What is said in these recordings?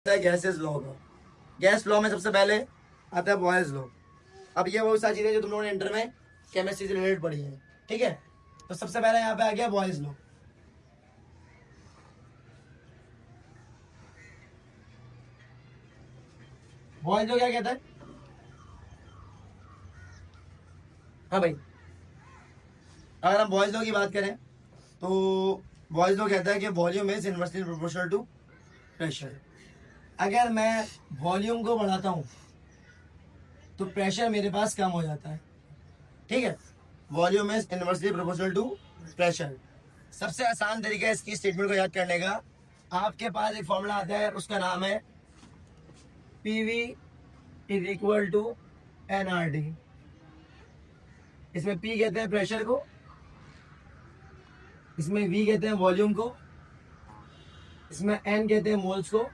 Gases law का। Gas law में सबसे पहले आता है बॉयज लॉ। अब ये वो सारी चीजें जो तुम लोगों ने इंटर में केमिस्ट्री से रिलेटेड पढ़ी है, ठीक है। तो सबसे पहले यहाँ पे आ गया बॉयज लॉ। बॉयज लॉ क्या कहता है? हाँ भाई, अगर हम बॉयज लॉ की बात करें तो बॉयज लॉ कहता है कि volume is inversely proportional to pressure. अगर मैं वॉल्यूम को बढ़ाता हूं तो प्रेशर मेरे पास कम हो जाता है, ठीक है। Volume is inversely proportional to pressure. सबसे आसान तरीका है इसकी स्टेटमेंट को याद करने का, आपके पास एक फॉर्मूला आता है, उसका नाम है PV is equal to NRT. इसमें पी कहते हैं प्रेशर को, इसमें वी कहते हैं वॉल्यूम को, इसमें एन कहते हैं मोल्स को,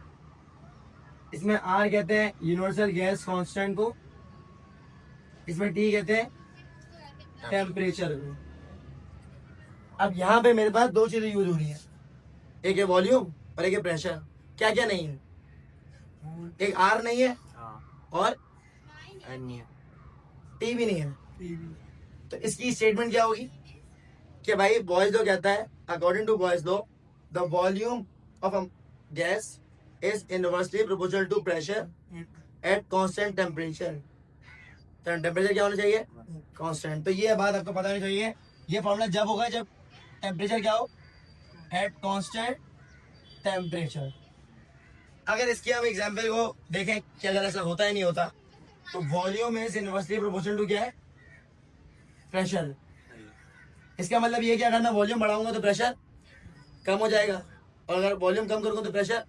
इसमें आर कहते हैं यूनिवर्सल गैस कांस्टेंट को, इसमें टी कहते हैं टेम्परेचर को। अब यहाँ पे मेरे पास दो चीजें यूज हो रही है, एक है वॉल्यूम और एक है प्रेशर। क्या क्या नहीं है? एक आर नहीं है और टी भी नहीं है। तो इसकी स्टेटमेंट क्या होगी कि भाई बॉयज लॉ कहता है, according to Boyle's law the volume of a gas is inversely proportional to pressure at constant temperature. Temperature क्या होना चाहिए? कांस्टेंट। तो ये बात आपको पता होनी चाहिए, ये फॉर्मूला जब होगा जब टेम्परेचर क्या हो, एट कांस्टेंट टेम्परेचर। अगर इसकी हम एग्जांपल को देखें कि अगर ऐसा होता है नहीं होता, तो volume is inversely proportional to क्या है? प्रेशर। इसका मतलब ये कि अगर मैं वॉल्यूम बढ़ाऊंगा तो प्रेशर कम हो जाएगा, और अगर वॉल्यूम कम करूंगा तो प्रेशर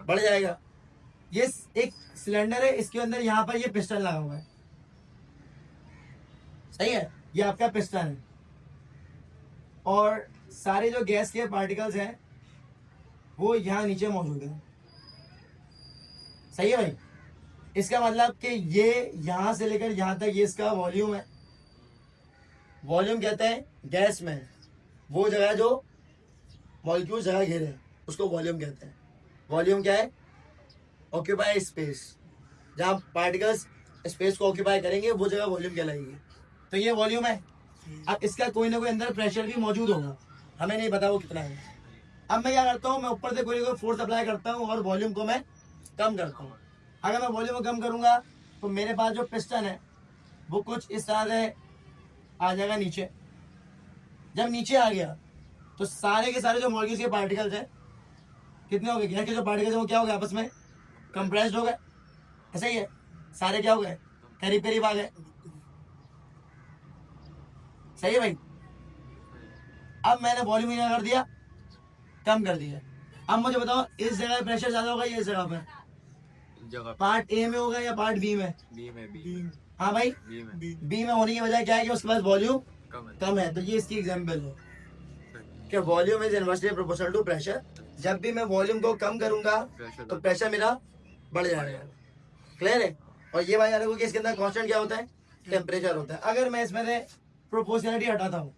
बढ़ जाएगा। ये एक सिलेंडर है, इसके अंदर यहाँ पर ये पिस्टन लगा हुआ है, सही है। ये आपका पिस्टन है और सारे जो गैस के पार्टिकल्स हैं वो यहाँ नीचे मौजूद है, सही है भाई। इसका मतलब कि ये यहां से लेकर यहां तक ये इसका वॉल्यूम है। वॉल्यूम कहते हैं गैस में वो जगह जो मॉलिक्यूल जगह घेरे, उसको वॉल्यूम कहते हैं। वॉल्यूम क्या है? Occupy space. जहां पार्टिकल्स स्पेस को ऑक्यूपाई करेंगे वो जगह वॉल्यूम कहलाएगी। तो ये वॉल्यूम है। अब इसका कोई ना कोई अंदर प्रेशर भी मौजूद होगा, हमें नहीं पता वो कितना है। अब मैं क्या करता हूँ, मैं ऊपर से कोई ना कोई फोर्स अप्लाई करता हूँ और वॉल्यूम को मैं कम करता हूँ। अगर मैं वॉल्यूम को कम करूंगा तो मेरे पास जो पिस्टन है वो कुछ इस तरह से आ जाएगा नीचे। जब नीचे आ गया तो सारे के सारे जो मॉलिक्यूल्स के पार्टिकल्स हैं कितने हो गए? गैस के जो पार्टिकल्स हैं वो क्या हो गए? आपस में कंप्रेस्ड हो गए, ऐसा ही है। सारे क्या हो गए? करीब करीब आ गए, सही है भाई। अब मैंने वॉल्यूम क्या कर दिया? कम कर दिया। अब मुझे बताओ इस जगह प्रेशर ज्यादा होगा या इस जगह पे? पार्ट ए में होगा या पार्ट बी में? बी। हाँ भाई, बी में होने की वजह क्या है कि उसके पास वॉल्यूम कम है। तो ये इसकी एग्जांपल है कि volume is inversely proportional to pressure. जब भी मैं वॉल्यूम को कम करूंगा तो प्रेशर मेरा बढ़ जाएगा, क्लियर है। और ये बात याद रखो कि इसके अंदर कांस्टेंट क्या होता है? टेम्परेचर होता है। अगर मैं इसमें से प्रोपोर्शनलिटी हटाता हूँ,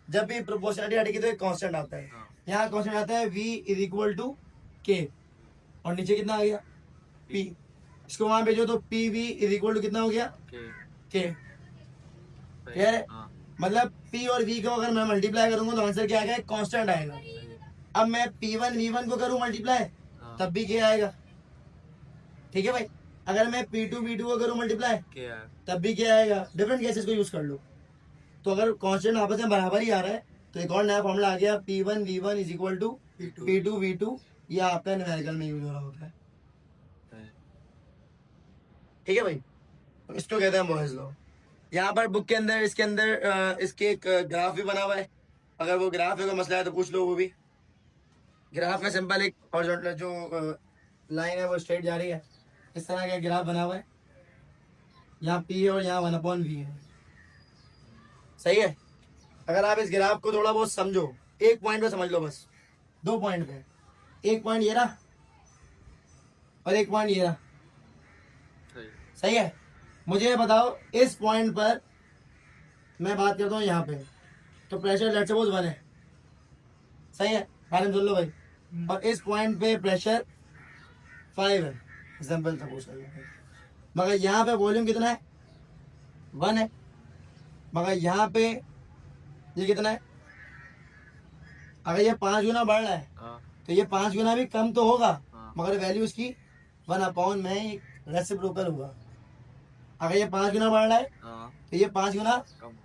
जब भी प्रोपोर्शनलिटी हटेगी तो एक कांस्टेंट आता है। यहाँ कांस्टेंट आता है V इज इक्वल टू के, और नीचे कितना आ गया? P। इसको वहां भेजो तो P V is equal to कितना हो गया? के। क्लियर है? मतलब P और V को अगर मैं मल्टीप्लाई करूंगा तो आंसर क्या आएगा? कांस्टेंट आएगा। अब मैं P1 V1 को करूं मल्टीप्लाई तब भी क्या आएगा, ठीक है भाई। अगर मैं P2 V2 को करूं मल्टीप्लाई तब भी क्या आएगा। डिफरेंट केसेस को यूज कर लो। तो अगर कांस्टेंट आपस में बराबर ही आ रहा है तो एक और नया फॉर्मूला आ गया, P1 V1 is equal to P2 V2। ये आपका न्यूमेरिकल में यूज हो रहा होता है, ठीक है भाई। इसको कहते हैं बॉयज लॉ। यहाँ पर बुक के अंदर इसके अंदर इसके एक ग्राफ भी बना हुआ है। अगर वो ग्राफ है कोई मसला है तो पूछ लो। वो भी ग्राफ में सिंपल एक हॉरिजॉन्टल जो लाइन है वो स्ट्रेट जा रही है, इस तरह का ग्राफ बना हुआ है। यहाँ P है और यहाँ 1/V है, सही है। अगर आप इस ग्राफ को थोड़ा बहुत समझो, एक पॉइंट पे समझ लो, बस 2 पॉइंट पे। एक पॉइंट ये रहा और एक पॉइंट ये रहा, सही है। मुझे बताओ इस पॉइंट पर मैं बात करता हूँ यहाँ पे, तो प्रेशर लेट्स सपोज 1 है, सही है। बारे में सुन लो भाई। और इस पॉइंट पे प्रेशर 5 है, एग्जाम्पल सपोज कर लो, मगर यहाँ पे वॉल्यूम कितना है 1 है, मगर यहाँ पे ये कितना है, अगर ये 5 गुना बढ़ रहा है तो ये 5 गुना भी कम तो होगा, मगर वैल्यू उसकी 1 में रेसिप्रोकल होगा। अगर ये 5 गुना बढ़ रहा है तो ये 5 गुना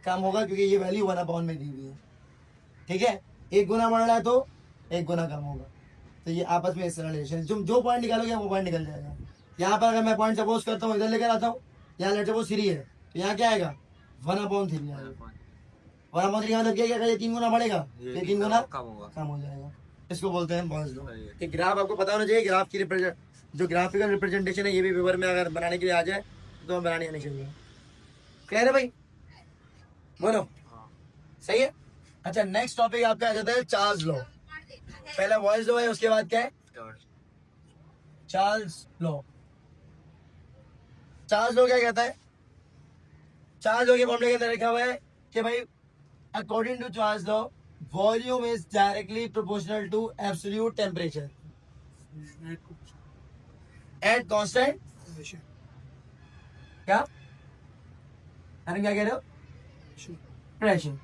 कम होगा, क्योंकि ये वैल्यू 1 में दी हुई है। ठीक है, 1 गुना बढ़ रहा है तो 1 गुना कम होगा। तो ये आपस में इस रिलेशन, जो पॉइंट निकालोगे वो पॉइंट निकल जाएगा। यहाँ पर अगर मैं पॉइंट सपोज करता हूँ इधर लेकर आता हूँ, यहाँ लेट सपोज 3 है तो यहाँ क्या आएगा 1/3 आएगा। 1/3 का मतलब क्या है, अगर ये 3 गुना बढ़ेगा ये 3 गुना कम हो जाएगा। इसको बोलते हैं बॉन्स लॉ। कि ग्राफ आपको पता होना चाहिए, ग्राफ की जो ग्राफिकल रिप्रेजेंटेशन है ये भी पेपर में अगर बनाने के लिए आ जाए तो हमें बनानी आनी चाहिए। क्लियर है भाई, बोलो सही है। अच्छा, नेक्स्ट टॉपिक आपका आ जाता है चार्ल्स लॉ। पहला बॉयज लॉ है, उसके बाद क्या है चार्ल्स लॉ। चार्ल्स लॉ क्या कहता है, चार्ल्स लॉ के फॉर्मूले के अंदर लिखा हुआ है कि भाई according to Charles law volume is directly proportional to absolute temperature at constant क्या, अरे क्या कह रहे हो, प्रेशर।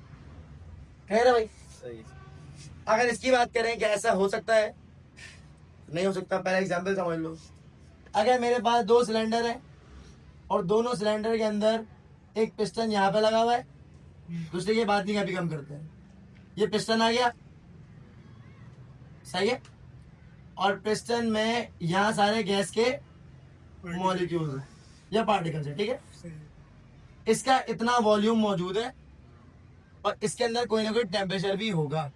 कह रहे भाई सही। अगर इसकी बात करें कि ऐसा हो सकता है, नहीं हो सकता। पहला एग्जांपल समझ लो, अगर मेरे पास 2 सिलेंडर है और दोनों सिलेंडर के अंदर एक पिस्टन यहाँ पे लगा हुआ है, दूसरे की बात नहीं अभी कम करते हैं, ये पिस्टन आ गया सही है, और पिस्टन में यहाँ सारे गैस के मॉलिक्यूल्स हैं या पार्टिकल्स है। ठीक है, इसका इतना वॉल्यूम मौजूद है और इसके अंदर कोई ना कोई टेम्परेचर भी होगा।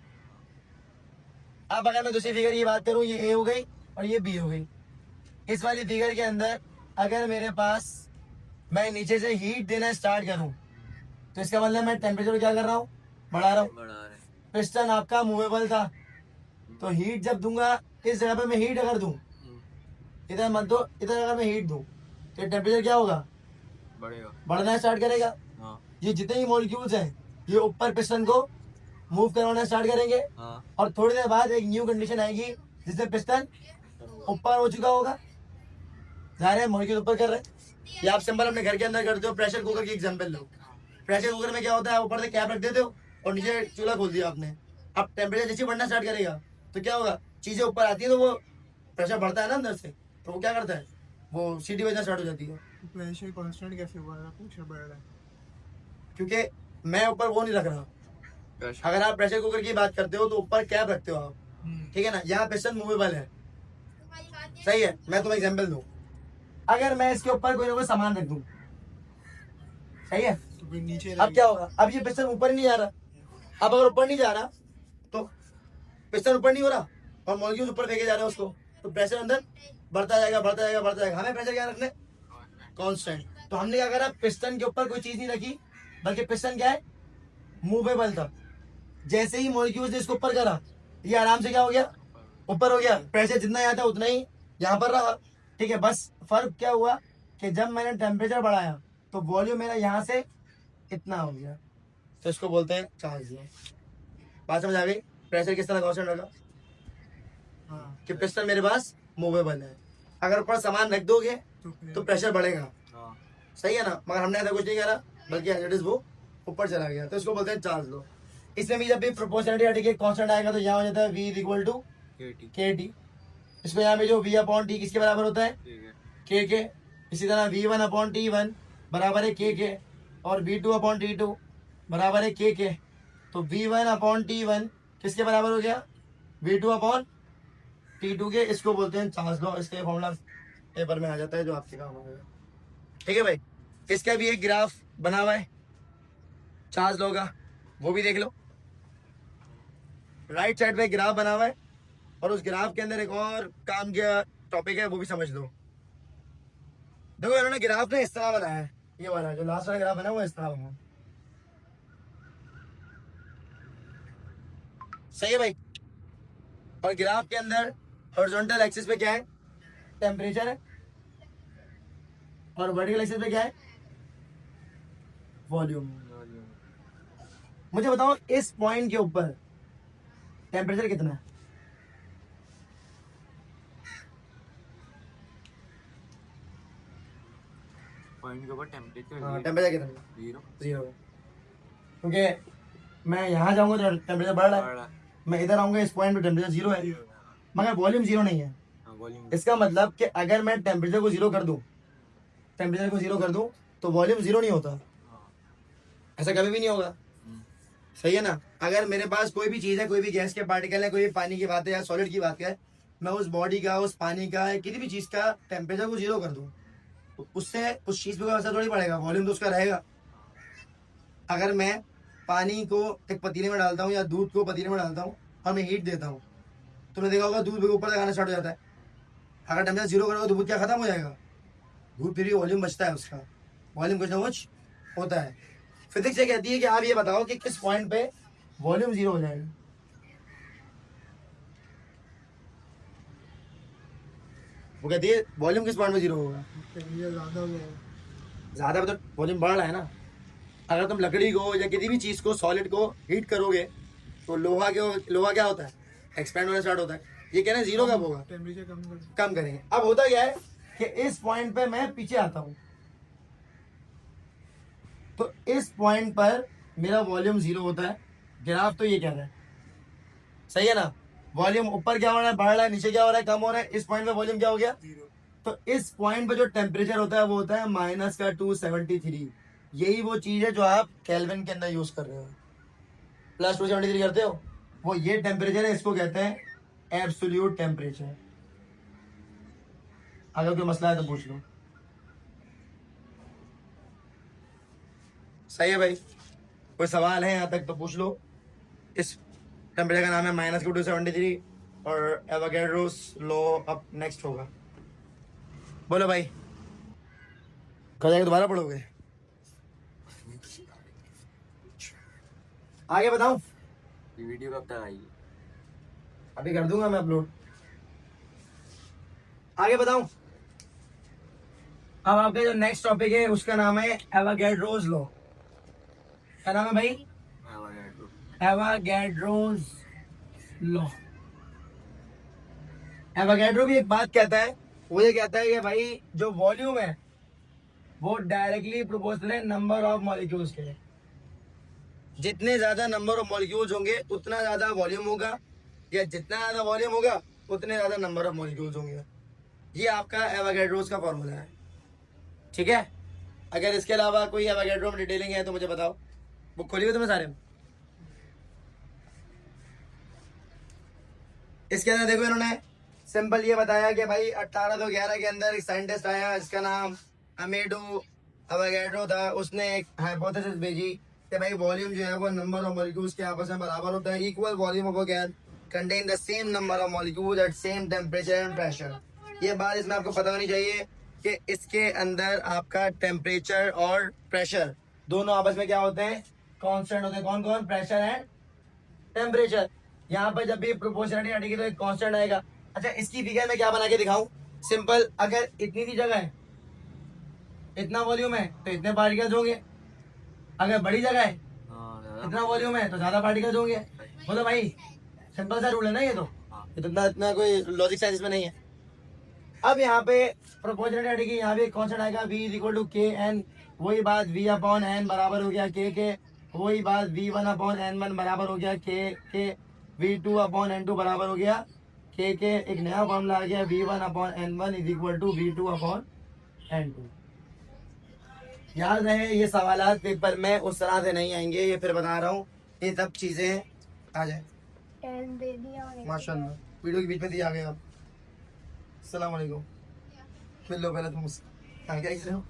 अब अगर मैं दूसरी फिगर की बात करूं, ये ए हो गई और ये बी हो गई। इस वाली फिगर के अंदर अगर मेरे पास मैं नीचे से हीट देना स्टार्ट करूं तो इसका मतलब मैं टेम्परेचर क्या कर रहा हूँ, बढ़ा रहा हूँ। पिस्टन आपका मूवेबल था तो हीट जब दूंगा, इस जगह पे मैं हीट अगर दूं, इधर मत दो, इधर अगर मैं हीट दूं तो टेम्परेचर क्या होगा, बढ़ेगा, बढ़ना स्टार्ट करेगा। ये जितने ही मॉलिक्यूल्स हैं ये ऊपर पिस्टन को मूव करवाना स्टार्ट करेंगे और थोड़ी देर बाद एक न्यू कंडीशन आएगी जिससे पिस्टन ऊपर हो चुका होगा, जाहिर है मॉलिक्यूल ऊपर कर रहे हैं। ये आप सिंपल अपने घर के अंदर करते हो। प्रेशर कुकर की एग्जांपल लो, प्रेशर कुकर में क्या होता है, ऊपर से कैप रख देते हो और नीचे चूल्हा खोल दिया आपने। अब टेम्परेचर जैसे बढ़ना स्टार्ट करेगा तो क्या होगा, चीजें ऊपर आती है तो वो प्रेशर बढ़ता है ना अंदर से, तो वो क्या करता है, वो सीटी बजना स्टार्ट हो जाती है। प्रेशर कांस्टेंट कैसे हुआ है, प्रेशर बढ़ रहा है क्योंकि मैं ऊपर वो नहीं रख रहा। अगर आप प्रेशर कुकर की बात करते हो तो ऊपर कैप रखते हो आप, ठीक है ना, यहाँ पिस्टन मूवेबल है सही है। मैं तुम्हें एग्जांपल दूं, अगर मैं इसके ऊपर कोई ना कोई सामान रख दूं सही है, तो फिर नीचे अब क्या होगा, अब ये पिस्टन ऊपर ही नहीं जा रहा। अब अगर ऊपर नहीं जा रहा तो पिस्टन ऊपर नहीं हो रहा और मॉलिक्यूल्स ऊपर फेंके जा रहे हैं उसको, तो प्रेशर अंदर बढ़ता जाएगा बढ़ता जाएगा बढ़ता जाएगा। हमें प्रेशर क्या रखना है, कांस्टेंट। तो हमने क्या करा, पिस्टन के ऊपर कोई चीज नहीं रखी, बल्कि पिस्टन क्या है, मूवेबल था। जैसे ही मॉलिक्यूल्स ने इसको ऊपर करा, ये आराम से क्या हो गया, ऊपर हो गया। प्रेशर जितना यहाँ था उतना ही यहाँ पर रहा। ठीक है, बस फर्क क्या हुआ कि जब मैंने टेम्परेचर बढ़ाया तो वॉल्यूम मेरा यहाँ से इतना हो गया। तो इसको बोलते हैं चार्ज लॉ। बात समझ आ गई, प्रेशर किस तरह कांस्टेंट होगा, कि पिस्टन मेरे पास मूवेबल है। अगर ऊपर सामान रख दोगे तो प्रेशर बढ़ेगा, सही है ना, मगर हमने ऐसा कुछ नहीं करा, बल्कि एज इट इज वो ऊपर चला गया। तो इसको बोलते हैं चार्ज लॉ। इसमें भी जब भी प्रोपोर्शनलिटी कांस्टेंट आएगा तो यहाँ हो जाता है V इक्वल टू KT। इसको यहाँ पे जो V/T किसके बराबर होता है, K के। इसी तरह V1/T1 बराबर है K के और V2/T2 बराबर है K के। तो V1/T1 किसके बराबर हो गया, V2/T2 के। इसको बोलते हैं चार्ल्स लॉ। इसका फॉर्मूला पेपर में आ जाता है जो आपके काम होगा। ठीक है भाई, इसका भी एक ग्राफ बना हुआ है चार्ल्स लॉ का, वो भी देख लो। राइट साइड पे ग्राफ बना हुआ है और उस ग्राफ के अंदर एक और काम का टॉपिक है, वो भी समझ लो। देखो इन्होंने ग्राफ ने इस तरह बनाया है, ये वाला जो लास्ट वाला ग्राफ बना वो इस तरह बना है, सही है भाई। और ग्राफ के अंदर हॉरिजॉन्टल एक्सिस पे क्या है, टेम्परेचर है, और वर्टिकल एक्सिस पे क्या है, वॉल्यूम। मुझे बताओ इस पॉइंट के ऊपर टेम्परेचर कितना है, पॉइंट के ऊपर टेम्परेचर हाँ टेम्परेचर कितना है? 0 0 है। क्योंकि मैं यहाँ जाऊंगा तो टेम्परेचर बढ़ रहा है, मैं इधर आऊंगा इस पॉइंट पे टेम्परेचर 0 है, मगर वॉल्यूम 0 नहीं है। वॉल्यूम इसका मतलब कि अगर मैं टेम्परेचर को 0 कर दूं, टेम्परेचर को 0 कर दूं तो वॉल्यूम 0 नहीं होता, ऐसा कभी भी नहीं होगा। सही है ना। अगर मेरे पास कोई भी चीज़ है, कोई भी गैस के पार्टिकल है, कोई भी पानी की बात है या सॉलिड की बात है, मैं उस बॉडी का, उस पानी का, किसी भी चीज़ का टेम्परेचर को 0 कर दूं तो उससे उस चीज़ पे कोई असर थोड़ी पड़ेगा, वॉल्यूम तो उसका रहेगा। अगर मैं पानी को एक पतीले में डालता हूँ या दूध को पतीले में डालता हूँ और मैं हीट देता हूँ, तुमने देखा होगा दूध ऊपर तक आना स्टार्ट हो जाता है। अगर टेम्परेचर 0 करोगे तो दूध क्या खत्म हो जाएगा? दूध फिर भी वॉल्यूम बचता है, उसका वॉल्यूम कुछ ना कुछ होता है। फिजिक्स ये कहती है कि आप ये बताओ कि किस पॉइंट पे वॉल्यूम 0 हो जाएगा। वो कहती है वॉल्यूम किस पॉइंट पे 0 होगा? टेम्परेचर ज़्यादा हो गया है। ज़्यादा पे तो वॉल्यूम बढ़ रहा है ना। अगर तुम लकड़ी को या किसी भी चीज़ को, सॉलिड को हीट करोगे तो लोहा क्या होता है? एक्सपैंड होना स्टार्ट होता है। ये कह रहे हैं 0 कब होगा? टेम्परेचर कम करेंगे। अब होता क्या है कि इस पॉइंट पे मैं पीछे आता हूँ, तो इस पॉइंट पर मेरा वॉल्यूम 0 होता है। ग्राफ तो ये कह रहा है, सही है ना। वॉल्यूम ऊपर क्या हो रहा है? बढ़ रहा है, नीचे क्या हो रहा है? कम हो रहा है। इस पॉइंट पे वॉल्यूम क्या हो गया? 0। तो इस पॉइंट पे जो टेम्परेचर होता है वो होता है -273। यही वो चीज है जो आप केल्विन के अंदर यूज कर रहे हो, +273 करते हो, वो ये टेम्परेचर है। इसको कहते हैं एब्सोल्यूट टेम्परेचर। अगर कोई मसला है तो पूछ लो। सही है भाई, कोई सवाल है यहाँ तक तो पूछ लो। इस टेम्परेचर का नाम है -273 और एवोगैड्रोस लॉ अब नेक्स्ट होगा। बोलो भाई, कल जाके दोबारा पढ़ोगे? आगे बताऊं? ये वीडियो कब तक आएगी? अभी कर दूंगा मैं अपलोड। आगे बताऊं? अब आपका जो नेक्स्ट टॉपिक है उसका नाम है एवोगैड्रोस लॉ। क्या नाम है भाई? Avogadro's law. एवोगैड्रो भी एक बात कहता है, वो ये कहता है कि भाई जो वॉल्यूम है वो डायरेक्टली प्रोपोर्शनल है नंबर ऑफ मॉलिक्यूल्स के। जितने ज्यादा नंबर ऑफ मॉलिक्यूल्स होंगे उतना ज्यादा वॉल्यूम होगा, या जितना ज्यादा वॉल्यूम होगा उतने ज्यादा नंबर ऑफ मॉलिक्यूल्स होंगे। ये आपका एवोगैड्रोस का फॉर्मूला है, ठीक है। अगर इसके अलावा कोई एवोगैड्रो में डिटेलिंग है तो मुझे बताओ। बुक खोली हुई तुम्हें सारे में? इसके अंदर देखो, इन्होंने सिंपल ये बताया कि भाई 1811 के अंदर एक साइंटिस्ट आया, इसका नाम अमेडो एवोगैड्रो था। उसने एक हाइपोथेसिस भेजी कि भाई वॉल्यूम जो है वो नंबर ऑफ मॉलिक्यूल्स के आपस में बराबर होता है। Equal volume of a gas contain the same number of molecules at same temperature and pressure. ये बात इसमें आपको पता होनी चाहिए कि इसके अंदर आपका टेम्परेचर और प्रेशर दोनों आपस में क्या होते हैं? कांस्टेंट होते हैं। कौन कौन? Pressure and temperature. यहाँ पर जब भी प्रोपोर्शनलिटी हटेगी तो एक कांस्टेंट आएगा। अच्छा, इसकी फिगर में क्या बना के दिखाऊं? सिंपल, अगर इतनी सी जगह है, इतना वॉल्यूम है तो इतने पार्टिकल्स होंगे। अगर बड़ी जगह है, इतना वॉल्यूम है तो ज्यादा पार्टिकल्स होंगे। बोलो भाई, सिंपल सा रूल है ना ये तो। इतना कोई लॉजिक साइंस में नहीं है। अब यहाँ पे प्रोपोर्शनलिटी हटेगी, यहाँ भी कांस्टेंट आएगा V = Kn। वही बात V/N बराबर हो गया K के। वही बात V1/N1 बराबर हो गया K के। V2/N2 बराबर हो गया K के। एक नया फॉर्मूला आ गया V1/N1 = V2/N2। याद रहे, ये सवालात पेपर में उस तरह से नहीं आएंगे, ये फिर बता रहा हूँ, ये सब चीजें आ जाए। माशाल्लाह, वीडियो के बीच में दिया गया। अस्सलाम वालेकुम। मिल लो पहले तुम मुझसे। क्या कह रहे हो?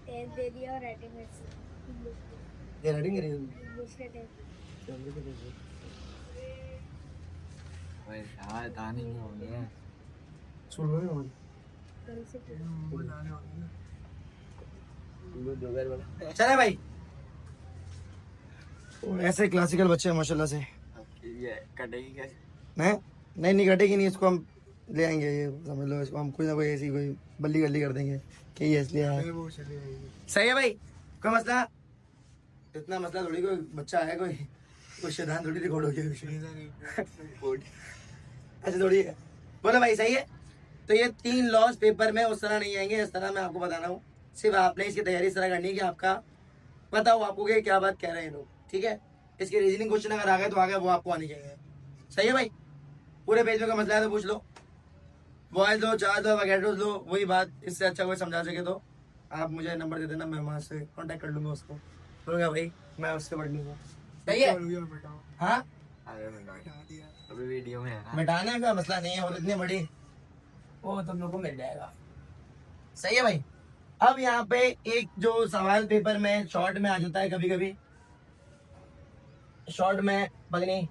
दे दिया और राइटिंग में ये राइटिंग करी तुमने? दूसरे टाइम भाई यार दाने नहीं होंगे। सुन लो ना। कल से चले भाई, ऐसे क्लासिकल बच्चे हैं माशाल्लाह से। ये कटेगी कैसे? नहीं कटेगी नहीं, इसको हम ले आएंगे, ये समझ लो। इसको हम कोई ना कोई ऐसी कोई बल्ली गल्ली कर देंगे कि ये इसलिए है। वो चली जाएगी। सही है भाई, कोई मसला? इतना मसला थोड़ी, कोई बच्चा है, कोई शैतान थोड़ी रिकॉर्ड हो गया। अच्छा थोड़ी है। बोलो भाई, सही है। तो ये 3 लॉज पेपर में उस तरह नहीं आएंगे, इस तरह मैं आपको बता रहा हूँ। सिर्फ आपने इसकी तैयारी इस तरह करनी है कि आपका पता हो आपको कि क्या बात कह रहे हैं लोग, ठीक है। इसके रीजनिंग क्वेश्चन अगर आ गए तो आ गए, वो आपको आने चाहिए। सही है भाई, पूरे पेज में का मसला है तो पूछ लो, बॉयज लो, चार्ज लो, वगैरह लो, वही बात। इससे अच्छा कोई समझा सके तो आप मुझे नंबर दे देना, मैं वहाँ से कांटेक्ट कर लूंगा उसको, बोलूँगा भाई मैं उससे पढ़ लूँगा। सही है। हो गया बेटा, हाँ, अरे मिटा हटा दिया। अभी वीडियो में है ना। मिटाने का मसला नहीं है, और इतनी बड़ी वो तुम लोग को मिल जाएगा। सही है भाई। अब यहाँ पे एक जो सवाल पेपर में शॉर्ट में आ जाता है कभी कभी, शॉर्ट में बगनी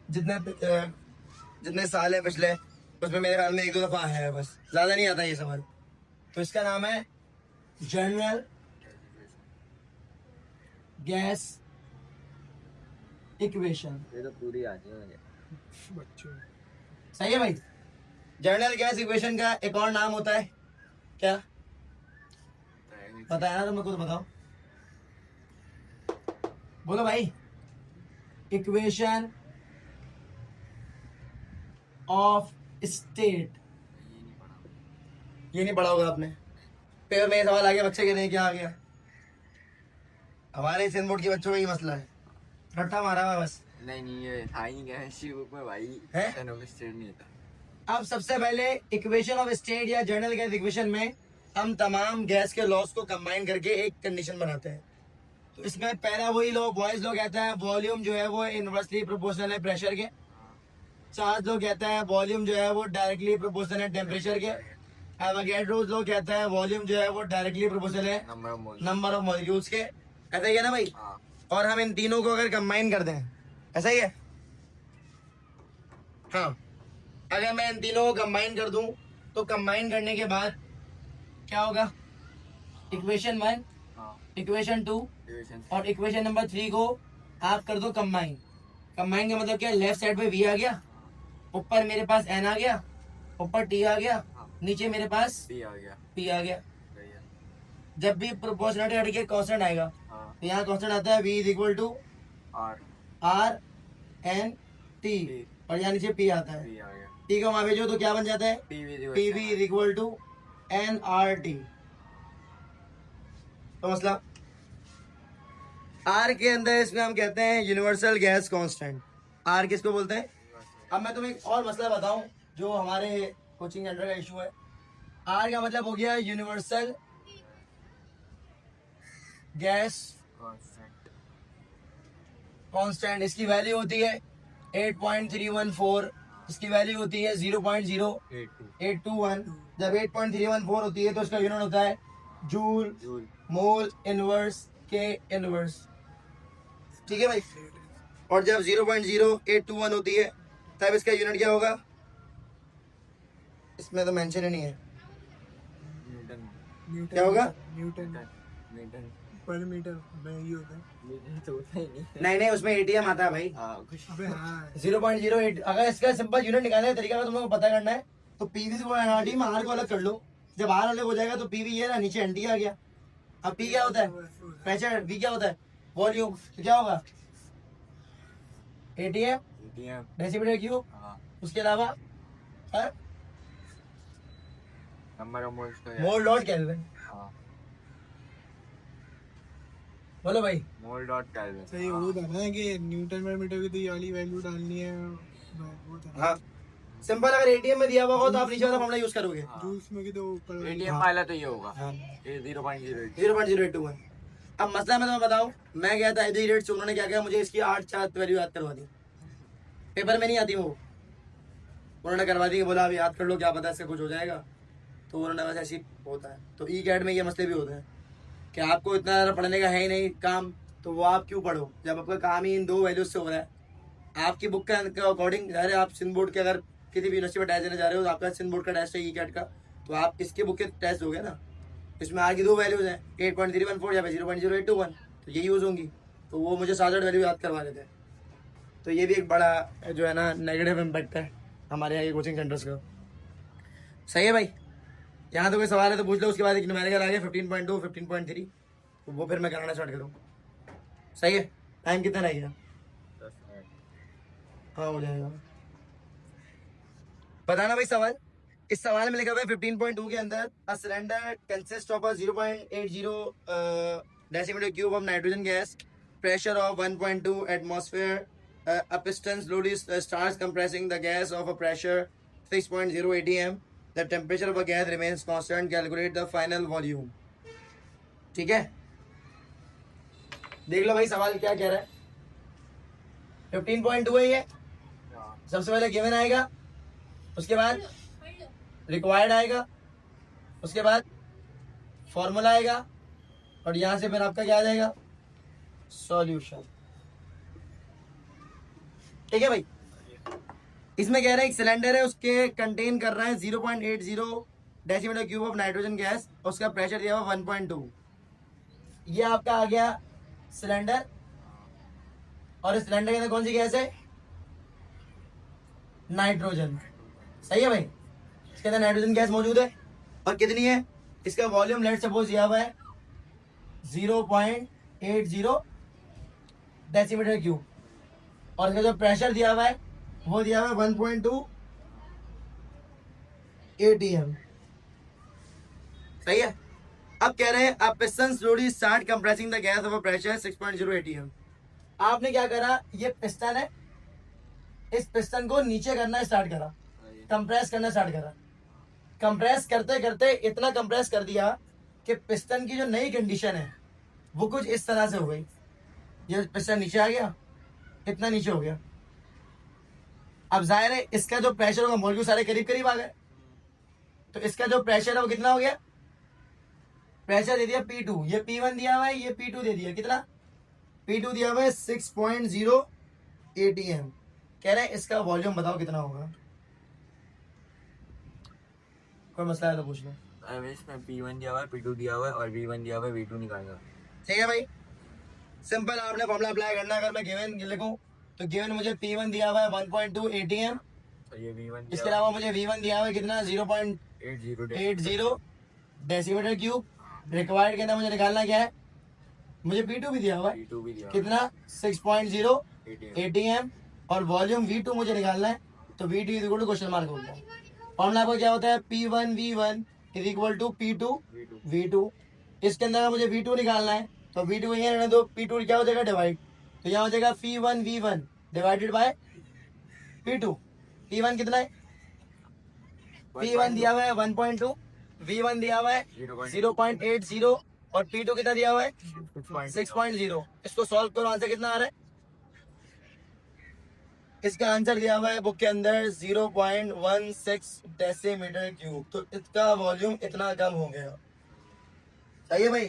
जितने साल है पिछले, उसमें मेरे ख्याल में 1-2 दफा आया है, बस ज्यादा नहीं आता ये सवाल। तो इसका नाम है जनरल गैस इक्वेशन। ये तो पूरी आती है मुझे। बच्चों सही है भाई। जनरल गैस इक्वेशन का एक और नाम होता है क्या, पता है ना, तो मेरे को तो बताओ, बोलो भाई। इक्वेशन ऑफ स्टेट, ये नहीं पढ़ा होगा आपने। पेपर में ये सवाल आ गया, बच्चे कहते हैं क्या आ गया। हमारे सिंध बोर्ड के बच्चों का ही मसला है, रट्टा मारा हुआ बस। नहीं ये था ही क्या इसी बुक में भाई, है? स्टेट नहीं था। अब सबसे पहले इक्वेशन ऑफ स्टेट या जनरल गैस इक्वेशन में हम तमाम गैस के लॉस को कंबाइन करके एक कंडीशन बनाते हैं। तो इसमें पहला वही लॉ बॉयज लॉ कहता है वॉल्यूम जो है वो इनवर्सली प्रोपोर्शनल है प्रेशर के। चार्ल्स लॉ कहता है वॉल्यूम जो है वो डायरेक्टली प्रोपोर्शनल है टेम्परेचर के। एवोगैड्रोस लॉ कहता है वॉल्यूम जो है वो डायरेक्टली प्रोपोर्शनल है नंबर ऑफ मॉलिक्यूल्स के। ऐसा ही है ना भाई। हाँ। और हम इन तीनों को अगर कंबाइन कर दें, ऐसा ही है। हाँ, अगर मैं इन तीनों को कंबाइन कर दूं तो कंबाइन करने के बाद क्या होगा, इक्वेशन 1, हाँ। इक्वेशन 2 और इक्वेशन नंबर 3 को आप कर दो कंबाइन। कंबाइन का मतलब क्या, लेफ्ट साइड पे v आ गया, ऊपर मेरे पास n आ गया, ऊपर t आ गया, नीचे मेरे पास पी आ गया। p आ गया। सही है। जब भी प्रोपोर्शनलिटी हट के कांस्टेंट आएगा, हाँ। तो यहाँ कांस्टेंट आता है v is equal to R r n t, और यहाँ नीचे p आता है। पी आ गया। t को वहां भेजो तो क्या बन जाता है, pv is equal to nRT। तो मसला R के अंदर इसमें हम कहते हैं यूनिवर्सल गैस कांस्टेंट। R किसको बोलते हैं। अब मैं तुम्हें एक और मसला बताऊं जो हमारे कोचिंग सेंटर का इशू है। R का मतलब हो गया यूनिवर्सल गैस कांस्टेंट। इसकी वैल्यू होती है 8.314, इसकी वैल्यू होती है 0.0821। जब 8.314 होती है तो इसका यूनिट होता है जूल मोल इनवर्स के इनवर्स, ठीक है भाई। और जब 0.0821 होती है तब इसका यूनिट क्या होगा, इसमें तो मेंशन ही नहीं है, न्यूटन क्या होगा? न्यूटन मीटर पर मीटर में ये होता है। मीटर तो होता ही नहीं। नहीं नहीं, उसमें एटीएम आता है भाई। हाँ कुछ। अबे हाँ 0.08। अगर इसका सिंपल यूनिट निकालने का तरीका अगर तुम लोगों को पता करना है तो पीवी से एनआरटी में आर को अलग कर लो। जब आर अलग हो जाएगा तो पीवी ये ना, नीचे एनटी आ गया। अब पी क्या होता है, प्रेशर, वी क्या होता है, वॉल्यूम। तो क्या होगा, एटीएम एटीएम। Decimetre cube. हाँ। उसके अलावा नंबर ऑफ मोल्स का मोल डॉट केल्विन। हाँ। बोलो भाई। मोल डॉट केल्विन। सही वो था ना कि न्यूटन पर मीटर की तो ये वाली वैल्यू डालनी है, वो था हाँ, सिंपल। अगर एटीएम में दिया हुआ हो तो आप नीचे वाला फॉर्मूला यूज करोगे। जूल्स में की तो ऊपर एटीएम वाला तो ये होगा। हाँ। ये 0.08। 0.081। अब मसला मैं तुम्हें बताऊं, मैं गया था एवरी रेट से, उन्होंने क्या किया, मुझे इसकी 8 वैल्यू याद करवा दी। पेपर में नहीं आती वो, उन्होंने करवा दी, बोला अभी याद कर लो, क्या पता इससे कुछ हो जाएगा। तो उन्होंने बस ऐसे ही होता है। तो ई कैट में ये मसले भी होते हैं कि आपको इतना ज़्यादा पढ़ने का है ही नहीं काम, तो वो आप क्यों पढ़ो जब आपका काम ही इन 2 वैल्यूज से हो रहा है। आपकी बुक के अकॉर्डिंग ज़ाहिर है, आप सिंध बोर्ड के अगर किसी भी यूनिवर्सिटी में टेस्ट देने जा रहे हो तो आपका सिंध बोर्ड का टेस्ट है ई कैट का, तो आप इसके बुक के टेस्ट दोगे ना। इसमें आर की 2 वैल्यूज हैं, 8.314 या फिर 0.0821, तो ये यूज़ होंगी। तो वो मुझे 7-8 वैल्यू याद करवा देते हैं। तो ये भी एक बड़ा जो है ना नेगेटिव इम्पैक्ट है हमारे यहाँ के कोचिंग सेंटर्स का। सही है भाई। यहाँ तो कोई सवाल है तो पूछ लो, उसके बाद एक न्यूमेरिकल आ गया 15.2 15.3, तो वो फिर मैं कराना स्टार्ट करूँ। सही है। टाइम कितना रहेगा, 10 मिनट। हाँ हो जाएगा। बताना भाई सवाल। इस सवाल में लिखा हुआ है 15.2 के अंदर a cylinder consist of a 0.80 decimetre cube of nitrogen gas, pressure of 1.2 atmosphere, a piston slowly starts compressing the gas of a pressure 6.0 atm. The temperature of a gas remains constant. Calculate the final volume. ठीक है, देख लो भाई सवाल क्या कह रहा है. 15.2 है ये. सबसे पहले गिवन आएगा, उसके बाद रिक्वायर्ड आएगा, उसके बाद फॉर्मूला आएगा, और यहां से फिर आपका क्या आ जाएगा, सॉल्यूशन. ठीक है भाई. इसमें कह रहा है एक सिलेंडर है, उसके कंटेन कर रहा है 0.80 decimetre cube of nitrogen gas, उसका प्रेशर दिया हुआ 1.2. ये आपका आ गया सिलेंडर, और इस सिलेंडर के अंदर कौन सी गैस है, नाइट्रोजन. सही है भाई, इसके अंदर नाइट्रोजन गैस मौजूद है, और कितनी है, इसका वॉल्यूम लेट सपोज दिया हुआ है 0.80 डेसीमीटर क्यूब, और इसका जो प्रेशर दिया हुआ है वो दिया हुआ है 1.2 atm. सही है. अब कह रहे हैं अब piston slowly start compressing the gas of a pressure 6.0 atm. आपने क्या करा, ये पिस्टन है, इस पिस्टन को नीचे करना स्टार्ट करा, कंप्रेस करना स्टार्ट करा. कंप्रेस करते करते इतना कंप्रेस कर दिया कि पिस्टन की जो नई कंडीशन है वो कुछ इस तरह से हो गई. ये पिस्टन नीचे आ गया, इतना नीचे हो गया. अब जाहिर है इसका जो प्रेशर होगा, मॉलिक्यूल सारे करीब करीब आ गए, तो इसका जो प्रेशर है वो कितना हो गया, प्रेशर दे दिया P2, ये P1 दिया हुआ है, ये P2 दे दिया, कितना P2 दिया हुआ है 6.0 atm. कह रहे हैं इसका वॉल्यूम बताओ कितना होगा. कोई मसला है तो पूछ लो. इसमें P1 दिया हुआ है, P2 दिया हुआ है और V1 दिया हुआ है, V2 निकालना. ठीक है भाई, सिंपल आपने फॉर्मूला अप्लाई करना. अगर मैं गिवन लिखूं तो गिवन मुझे P1 दिया हुआ है 1.2 atm, तो ये V1 इसके अलावा मुझे V1 दिया हुआ है कितना 0.80 डेसीमीटर क्यूब. रिक्वायर्ड के अंदर मुझे निकालना क्या है, मुझे P2 भी दिया हुआ है, V2 भी दिया कितना 6.0 ATM. atm, और वॉल्यूम V2 मुझे निकालना है, तो V2 is equal to question mark हो गया. फॉर्मूला आपको क्या होता है, P1 V1 is equal to P2 V2. इसके अंदर मुझे V2 निकालना है, तो V2 यहाँ रहने दो, P2 क्या हो जाएगा डिवाइड, तो यहाँ हो जाएगा P1 V1 divided by P2. P1 कितना है, P1 दिया हुआ है 1.2, V1 दिया हुआ है 0.80, और P2 कितना दिया हुआ है 6.0. इसको सॉल्व करो, आंसर कितना आ रहा है, इसका आंसर दिया हुआ है बुक के अंदर 0.16 डेसीमीटर क्यूब. तो इसका वॉल्यूम इतना कम हो गया. सही है भाई,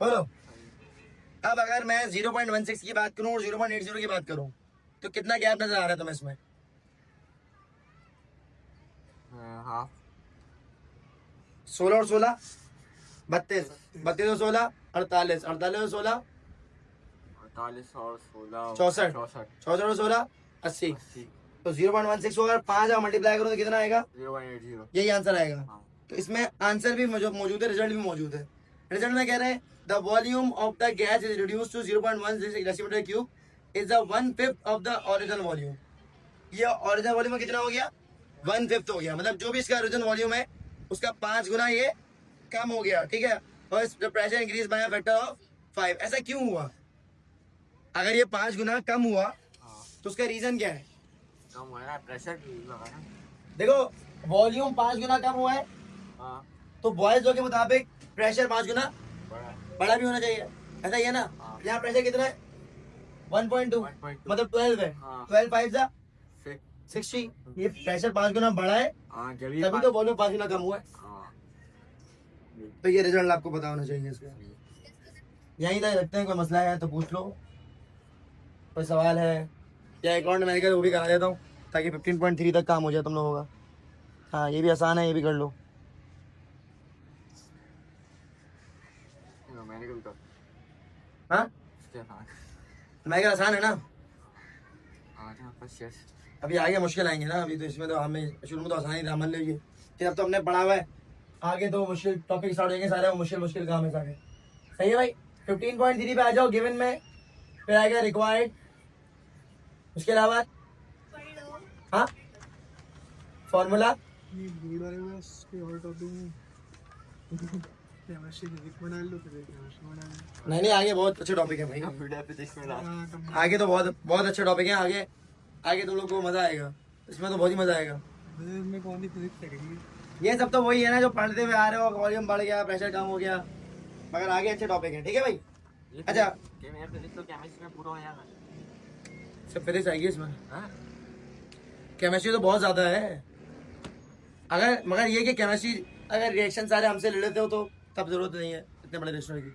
बोलो. अब अगर मैं 0.16 की बात करूं और 0.80 की बात करूं तो कितना गैप नजर आ रहा है तुम्हें इसमें, हाफ. 16 और 16 32, 32 और 16 48, 48 और 16 48 और 16 64, 64 और 16 80. तो 0.16 को अगर 5 मल्टीप्लाई करो तो कितना आएगा, 0.80. यही आंसर आएगा. हाँ. तो इसमें आंसर भी मौजूद है, रिजल्ट भी मौजूद है. रिजल्ट में कह रहे हैं the volume of the gas is reduce to 0.16 decimetre cube is the 1/5 of the original volume. ये ओरिजिनल वॉल्यूम कितना हो गया, 1/5 हो गया. मतलब जो भी इसका ओरिजिनल वॉल्यूम है उसका 5 गुना ये कम हो गया. ठीक है, और pressure increase by factor of 5. ऐसा क्यों हुआ, अगर ये 5 गुना कम हुआ तो उसका रीजन क्या है, कम हुआ ना, प्रेशर लगा ना. देखो वॉल्यूम 5 गुना कम हुआ है, हाँ, तो बॉयज के मुताबिक प्रेशर 5 गुना बड़ा. बड़ा भी होना चाहिए. ऐसा ही है ना, हाँ. यहाँ प्रेशर कितना है 1.2, 1.2. मतलब 12 है. हाँ. 12 5 जा 6. 60. ये प्रेशर 5 गुना बड़ा है, हाँ, तभी तो वॉल्यूम 5 गुना कम हुआ है. हाँ. तो ये रिजल्ट आपको पता होना चाहिए इसका. यहीं तक रखते हैं, कोई मसला है तो पूछ लो, कोई सवाल है या अकाउंट मैनेजर वो भी करा देता हूँ ताकि 15.3 तक काम हो जाए तुम लोगों का. हाँ ये भी आसान है, ये भी कर लो. मैंने कभी कर. हाँ मैनेजर आसान है ना, यस. अभी आगे मुश्किल आएंगे ना. अभी तो इसमें तो हमें शुरू में तो आसानी था, मान लीजिए कि अब तो हमने पढ़ा हुआ है, आगे तो मुश्किल टॉपिक स्टार्ट होंगे सारे, मुश्किल मुश्किल काम है सारे. सही है भाई. 15.3 पे आ जाओ गिवन में, फिर आएगा रिक्वायर्ड, उसके अलावा हाँ फॉर्मूला ये ब्लू डालेगा इसके और टॉपिक में केमिस्ट्री फिजिक्स बना लो, फिर केमिस्ट्री बना लो। नहीं आगे बहुत अच्छे टॉपिक है भाई, कंप्यूटर फिजिक्स में डाल। हाँ, कम- आगे तो बहुत बहुत अच्छे टॉपिक है। आगे आगे तुम लोग को मजा आएगा, इसमें तो बहुत ही मजा आएगा। फिजिक्स में कौन सी फिजिक्स करेंगे? ये सब तो वही है ना जो पढ़ते हुए आ रहे हो, वॉल्यूम बढ़ गया, प्रेशर कम हो गया, मगर आगे अच्छे टॉपिक है। ठीक है भाई। अच्छा फिजिक्स तो केमिस्ट्री में पूरा हो जाएगा। सब फिजिक्स आएगी इसमें, हाँ केमिस्ट्री तो बहुत ज्यादा है। अगर मगर ये कि केमिस्ट्री अगर रिएक्शन सारे हमसे ले लेते हो तो तब जरूरत नहीं है इतने बड़े रिएक्शन की।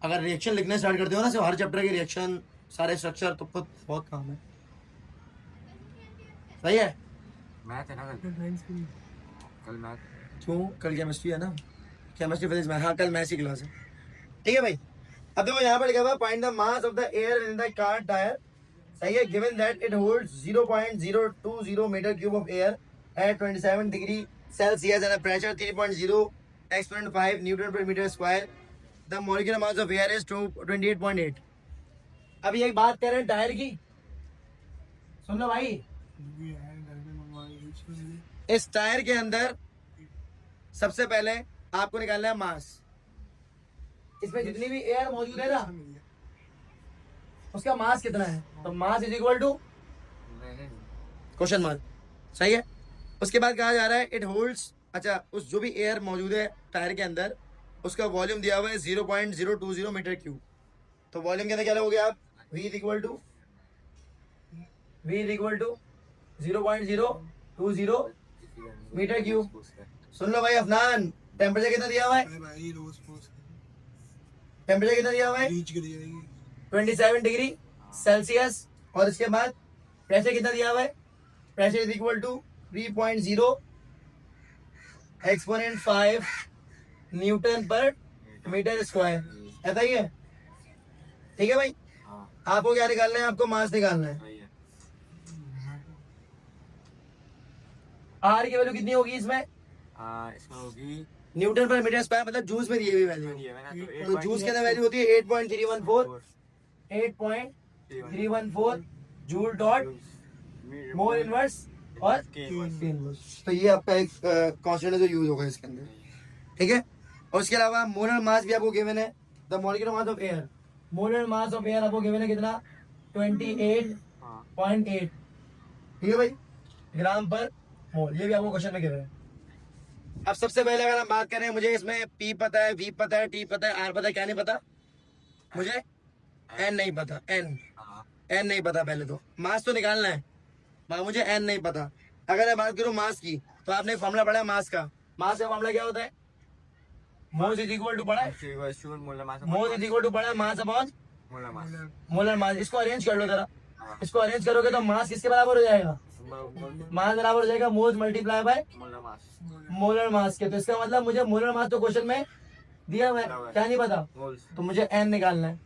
अगर रिएक्शन लिखने स्टार्ट करते हो ना, सिर्फ हर चैप्टर के रिएक्शन सारे स्ट्रक्चर, तो बहुत काम है। सही है। मैथ है ना कल? साइंस की कल मैथ। क्यों? कल केमिस्ट्री है ना, केमिस्ट्री फिजिक्स में। हाँ कल मैथ्स की क्लास है। ठीक है भाई। अब देखो यहाँ पर लिखा हुआ find the mass of the air in the car tyre. सही है। Given that it holds 0.020 metre cube of air at 27 degree Celsius and pressure 3.0 x.5 newton per metre square. The molecular mass of air is 28.8। अभी एक बात कर रहे हैं tyre की, सुन लो भाई। भी है घर में मंगवाई इसमें। इस टायर के अंदर सबसे पहले आपको निकालना है मास। इसमें जितनी भी एयर मौजूद है ना, उसका मास कितना है? तो mass is equal to question mark. सही है। उसके बाद कहा जा रहा है इट होल्ड्स, अच्छा उस जो भी एयर मौजूद है टायर के अंदर उसका वॉल्यूम दिया हुआ है 0.020 मीटर क्यूब। तो वॉल्यूम के अंदर क्या लोगे आप? V is equal to 0.020 metre cube. सुन लो भाई अफनान, टेम्परेचर कितना दिया हुआ है? अरे भाई रोज पोस्ट टेम्परेचर कितना दिया हुआ है? रीच कर जाएगी। 27 डिग्री सेल्सियस। और इसके बाद प्रेशर कितना दिया हुआ है? Pressure is equal to 3.0 exponent 5 newton per metre square. ऐसा ही है। ठीक है भाई। हाँ आपको क्या निकालना है? आपको मास निकालना है। सही है। आर की वैल्यू कितनी होगी इसमें? इसमें होगी न्यूटन पर मीटर स्क्वायर, मतलब जूस में दी हुई वैल्यू। ये मैंने तो जूस के अंदर वैल्यू होती है 8.314 जूल डॉट मोल इनवर्स और इनवर्स। तो ये आपका एक कांस्टेंट है जो यूज होगा इसके अंदर। ठीक है। और उसके अलावा मोलर मास भी आपको गिवन है। The molecular mass of air, molar mass of air आपको गिवन है कितना? 28.8। ठीक है भाई, ग्राम पर मोल। ये भी आपको क्वेश्चन में गिवन है। अब सबसे पहले अगर हम बात करें, मुझे इसमें P पता है, V पता है, T पता है, R पता है, क्या नहीं पता मुझे? N नहीं पता। N नहीं पता। पहले तो मास तो निकालना है मगर मुझे N नहीं पता। अगर मैं बात करूं मास की, तो आपने एक फॉर्मूला पढ़ा है मास का। मास का फॉर्मूला क्या होता है? मोल इज इक्वल टू पढ़ा है, मोल इज इक्वल टू पढ़ा है मास अपॉन मोलर मास। इसको अरेंज कर लो जरा। इसको अरेंज करोगे तो मास किसके बराबर हो जाएगा? मास बराबर हो जाएगा moles multiply by molar mass के। तो इसका मतलब मुझे मोलर मास तो क्वेश्चन में दिया हुआ है, क्या नहीं पता? तो मुझे N निकालना है।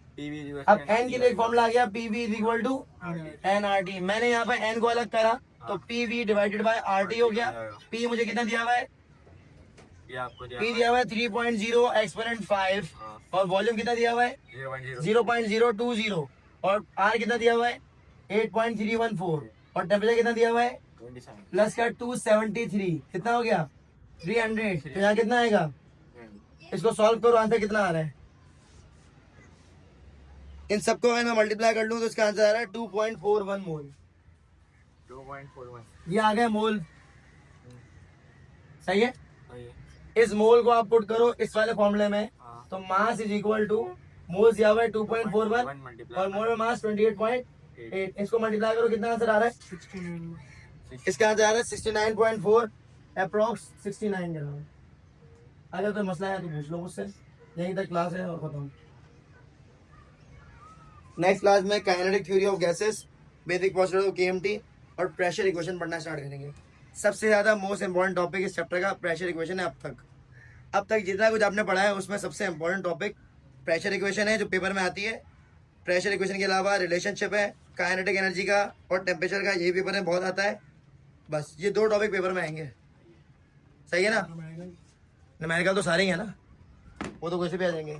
अब N के लिए एक फॉर्मूला आ गया, PV is equal to NRT। मैंने यहाँ पे N को अलग करा तो PV डिवाइडेड बाय RT हो गया। P मुझे कितना दिया हुआ है? P दिया हुआ है 3.0 एक्सपोनेंट 5 और वॉल्यूम कितना दिया हुआ है? 0.020 और R कितना दिया हुआ है? 8.314 और टेम्परेचर कितना दिया हुआ है? प्लस का 273। कितना हो गया? 300। तो यहाँ कितना आएगा? इसको सॉल्व करो, आंसर कितना आ रहा है? इन सबको अगर मैं मल्टीप्लाई कर लूं तो इसका आंसर आ रहा है 2.41 मोल। 2.41 ये आ गया मोल। सही है। इस मोल को आप पुट करो इस वाले फॉर्मूले में, तो mass is equal two moles दिया हुआ है 2.41 और मोलर मास 28.8। इसको मल्टीप्लाई करो, कितना आंसर आ रहा है? 69। इसका आंसर आ रहा है 69.4 अप्रोक्स 69 ग्राम। अगर तो मसला है तो पूछ लो मुझसे, यहीं तक क्लास है और खत्म। नेक्स्ट क्लास में kinetic theory of gases, basic posture of KMT और प्रेशर इक्वेशन पढ़ना स्टार्ट करेंगे। सबसे ज्यादा मोस्ट इंपॉर्टेंट टॉपिक इस चैप्टर का प्रेशर इक्वेशन है। अब तक जितना कुछ आपने पढ़ा है उसमें सबसे इंपॉर्टेंट टॉपिक प्रेशर इक्वेशन है जो पेपर में आती है। प्रेशर इक्वेशन के अलावा रिलेशनशिप है काइनेटिक एनर्जी का और टेम्परेचर का, यही पेपर में बहुत आता है। बस ये 2 टॉपिक पेपर में आएंगे। सही है ना? न्यूमेरिकल तो सारे ही है ना, वो तो कैसे भी आ जाएंगे।